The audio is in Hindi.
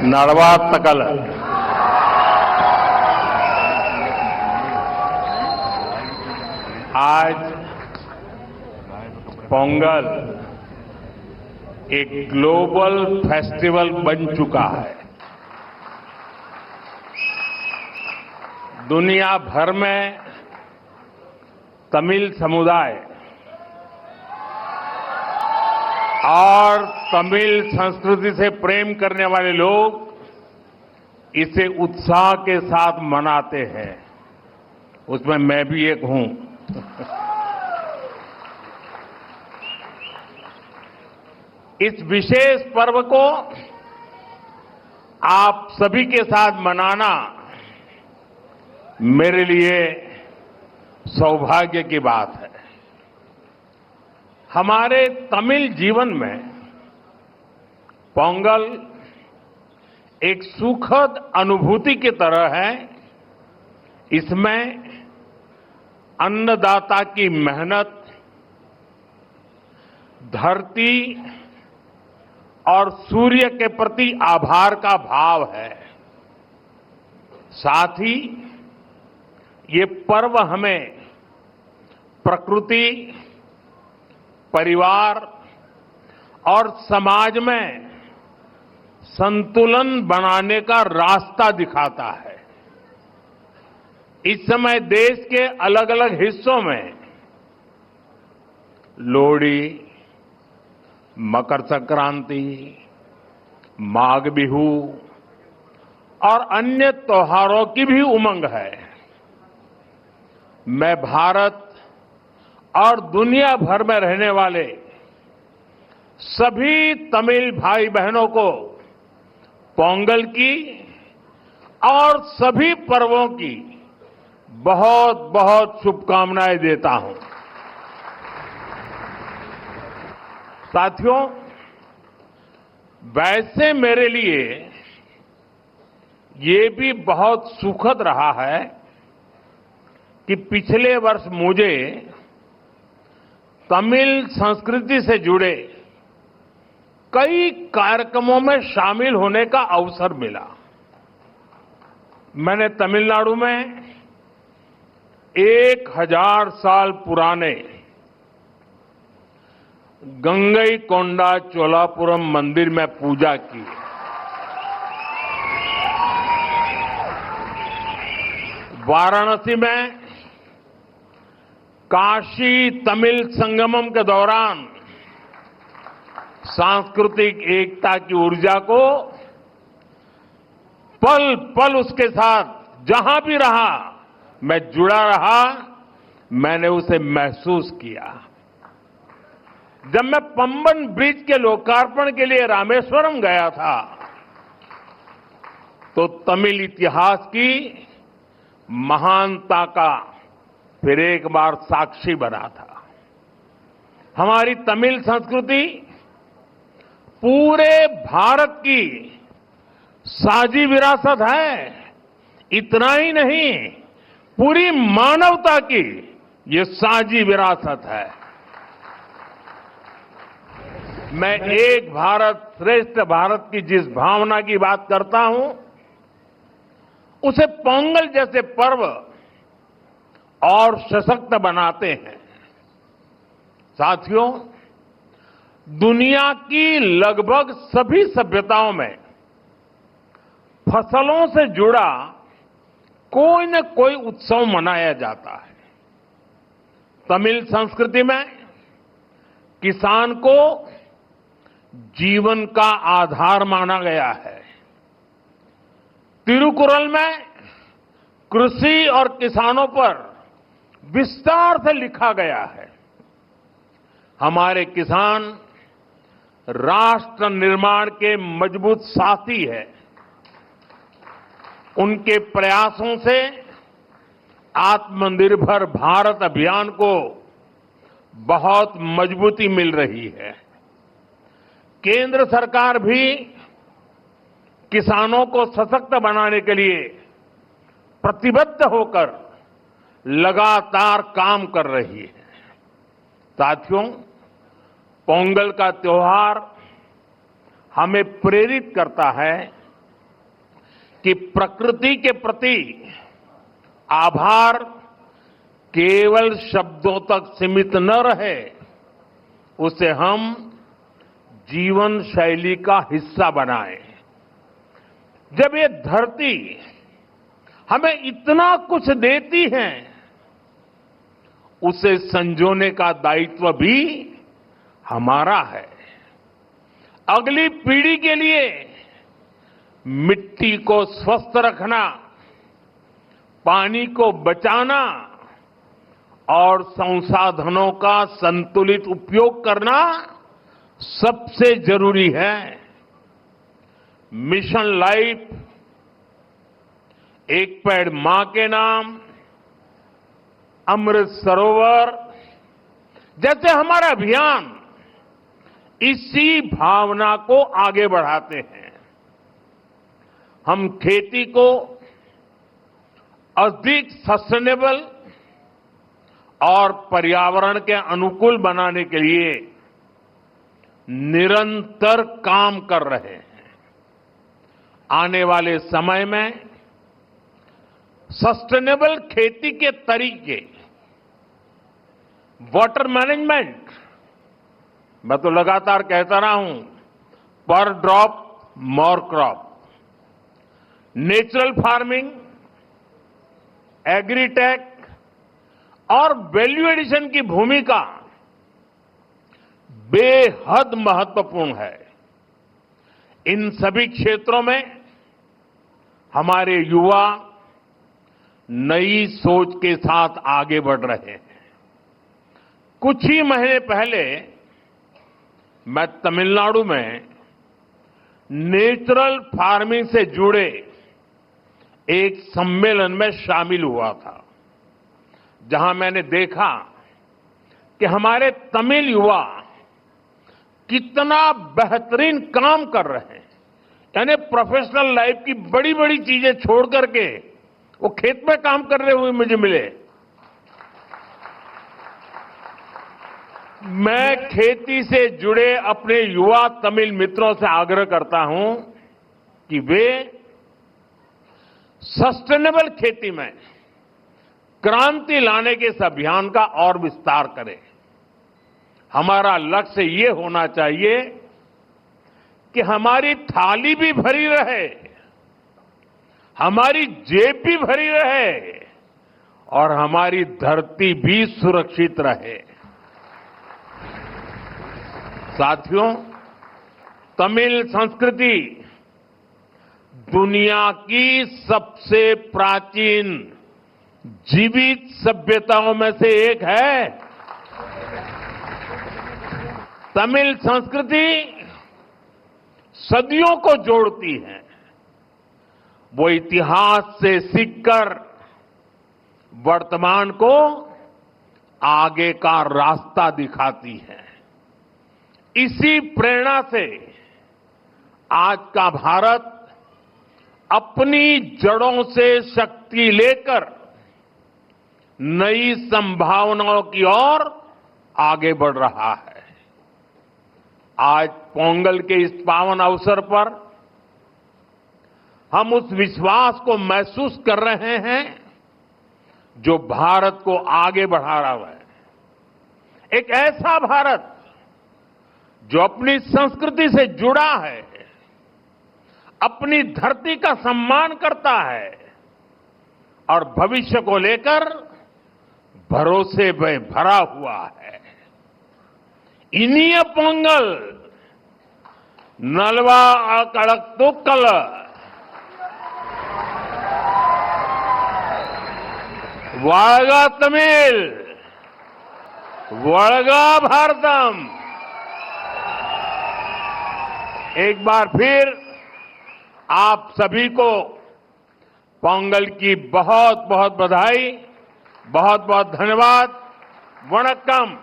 नड़वातकल आज पोंगल एक ग्लोबल फेस्टिवल बन चुका है। दुनिया भर में तमिल समुदाय और तमिल संस्कृति से प्रेम करने वाले लोग इसे उत्साह के साथ मनाते हैं। उसमें मैं भी एक हूं। इस विशेष पर्व को आप सभी के साथ मनाना मेरे लिए सौभाग्य की बात है। हमारे तमिल जीवन में पोंगल एक सुखद अनुभूति की तरह है। इसमें अन्नदाता की मेहनत, धरती और सूर्य के प्रति आभार का भाव है। साथ ही ये पर्व हमें प्रकृति, परिवार और समाज में संतुलन बनाने का रास्ता दिखाता है। इस समय देश के अलग अलग हिस्सों में लोहड़ी, मकर संक्रांति, माघ बिहू और अन्य त्योहारों की भी उमंग है। मैं भारत और दुनिया भर में रहने वाले सभी तमिल भाई बहनों को पोंगल की और सभी पर्वों की बहुत बहुत शुभकामनाएं देता हूं। साथियों, वैसे मेरे लिए ये भी बहुत सुखद रहा है कि पिछले वर्ष मुझे तमिल संस्कृति से जुड़े कई कार्यक्रमों में शामिल होने का अवसर मिला। मैंने तमिलनाडु में 1000 साल पुराने गंगईकोंडा चोलापुरम मंदिर में पूजा की। वाराणसी में काशी तमिल संगमम के दौरान सांस्कृतिक एकता की ऊर्जा को पल पल उसके साथ जहां भी रहा मैं जुड़ा रहा, मैंने उसे महसूस किया। जब मैं पंबन ब्रिज के लोकार्पण के लिए रामेश्वरम गया था तो तमिल इतिहास की महानता का फिर एक बार साक्षी बना था। हमारी तमिल संस्कृति पूरे भारत की साझी विरासत है। इतना ही नहीं, पूरी मानवता की ये साझी विरासत है। मैं एक भारत श्रेष्ठ भारत की जिस भावना की बात करता हूं, उसे पोंगल जैसे पर्व और सशक्त बनाते हैं। साथियों, दुनिया की लगभग सभी सभ्यताओं में फसलों से जुड़ा कोई न कोई उत्सव मनाया जाता है। तमिल संस्कृति में किसान को जीवन का आधार माना गया है। तिरुकुरल में कृषि और किसानों पर विस्तार से लिखा गया है। हमारे किसान राष्ट्र निर्माण के मजबूत साथी है। उनके प्रयासों से आत्मनिर्भर भारत अभियान को बहुत मजबूती मिल रही है। केंद्र सरकार भी किसानों को सशक्त बनाने के लिए प्रतिबद्ध होकर लगातार काम कर रही है। साथियों, पोंगल का त्योहार हमें प्रेरित करता है कि प्रकृति के प्रति आभार केवल शब्दों तक सीमित न रहे, उसे हम जीवन शैली का हिस्सा बनाएं। जब ये धरती हमें इतना कुछ देती है, उसे संजोने का दायित्व भी हमारा है। अगली पीढ़ी के लिए मिट्टी को स्वस्थ रखना, पानी को बचाना और संसाधनों का संतुलित उपयोग करना सबसे जरूरी है। मिशन लाइफ, एक पेड़ मां के नाम, अमृत सरोवर जैसे हमारा अभियान इसी भावना को आगे बढ़ाते हैं। हम खेती को अधिक सस्टेनेबल और पर्यावरण के अनुकूल बनाने के लिए निरंतर काम कर रहे हैं। आने वाले समय में सस्टेनेबल खेती के तरीके, वाटर मैनेजमेंट, मैं तो लगातार कहता रहा हूं, पर drop more crop, natural farming, agritech और वैल्यू एडिशन की भूमिका बेहद महत्वपूर्ण है। इन सभी क्षेत्रों में हमारे युवा नई सोच के साथ आगे बढ़ रहे हैं। कुछ ही महीने पहले मैं तमिलनाडु में नेचुरल फार्मिंग से जुड़े एक सम्मेलन में शामिल हुआ था, जहां मैंने देखा कि हमारे तमिल युवा कितना बेहतरीन काम कर रहे हैं। यानी प्रोफेशनल लाइफ की बड़ी बड़ी चीजें छोड़ करके वो खेत में काम कर रहे हुए मुझे मिले। मैं खेती से जुड़े अपने युवा तमिल मित्रों से आग्रह करता हूं कि वे सस्टेनेबल खेती में क्रांति लाने के इस अभियान का और विस्तार करें। हमारा लक्ष्य ये होना चाहिए कि हमारी थाली भी भरी रहे, हमारी जेब भी भरी रहे और हमारी धरती भी सुरक्षित रहे। साथियों, तमिल संस्कृति दुनिया की सबसे प्राचीन जीवित सभ्यताओं में से एक है। तमिल संस्कृति सदियों को जोड़ती है। वो इतिहास से सीखकर वर्तमान को आगे का रास्ता दिखाती है। इसी प्रेरणा से आज का भारत अपनी जड़ों से शक्ति लेकर नई संभावनाओं की ओर आगे बढ़ रहा है। आज पोंगल के इस पावन अवसर पर हम उस विश्वास को महसूस कर रहे हैं जो भारत को आगे बढ़ा रहा है। एक ऐसा भारत जो अपनी संस्कृति से जुड़ा है, अपनी धरती का सम्मान करता है और भविष्य को लेकर भरोसे में भरा हुआ है। इनिय पोंगल नलवा अकड़क्तुक्कल, वाळगा तमिल, वळगा भारतम। एक बार फिर आप सभी को पोंगल की बहुत बहुत बधाई, बहुत बहुत धन्यवाद। वणक्कम।